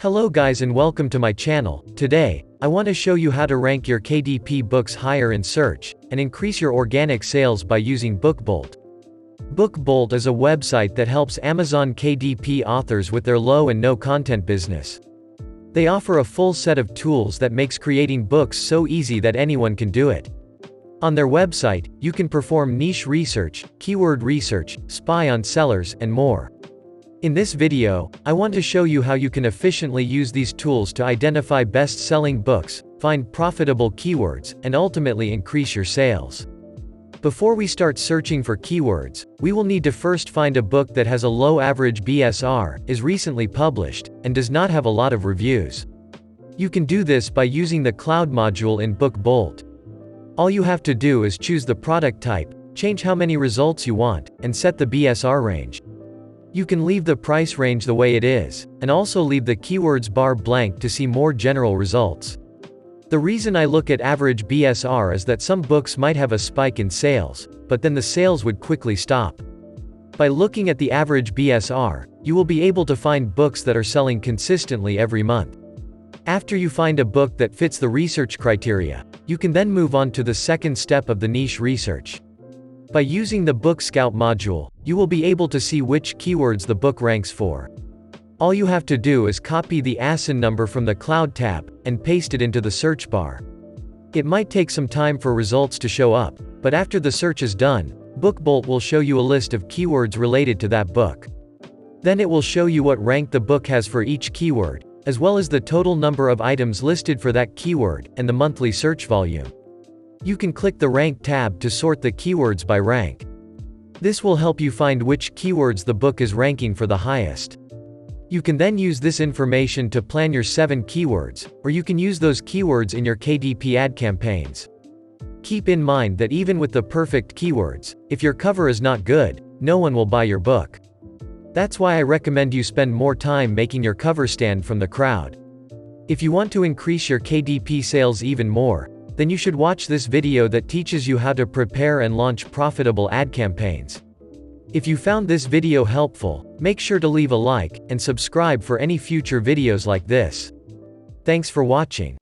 Hello guys and welcome to my channel. Today, I want to show you how to rank your KDP books higher in search, and increase your organic sales by using BookBolt. BookBolt is a website that helps Amazon KDP authors with their low and no content business. They offer a full set of tools that makes creating books so easy that anyone can do it. On their website, you can perform niche research, keyword research, spy on sellers, and more. In this video, I want to show you how you can efficiently use these tools to identify best-selling books, find profitable keywords, and ultimately increase your sales. Before we start searching for keywords, we will need to first find a book that has a low average BSR, is recently published, and does not have a lot of reviews. You can do this by using the Cloud module in BookBolt. All you have to do is choose the product type, change how many results you want, and set the BSR range. You can leave the price range the way it is, and also leave the keywords bar blank to see more general results. The reason I look at average BSR is that some books might have a spike in sales, but then the sales would quickly stop. By looking at the average BSR, you will be able to find books that are selling consistently every month. After you find a book that fits the research criteria, you can then move on to the second step of the niche research. By using the Book Scout module, you will be able to see which keywords the book ranks for. All you have to do is copy the ASIN number from the Cloud tab, and paste it into the search bar. It might take some time for results to show up, but after the search is done, BookBolt will show you a list of keywords related to that book. Then it will show you what rank the book has for each keyword, as well as the total number of items listed for that keyword, and the monthly search volume. You can click the Rank tab to sort the keywords by rank. This will help you find which keywords the book is ranking for the highest. You can then use this information to plan your 7 keywords, or you can use those keywords in your KDP ad campaigns. Keep in mind that even with the perfect keywords, if your cover is not good, no one will buy your book. That's why I recommend you spend more time making your cover stand from the crowd. If you want to increase your KDP sales even more, then you should watch this video that teaches you how to prepare and launch profitable ad campaigns. If you found this video helpful, make sure to leave a like, and subscribe for any future videos like this. Thanks for watching.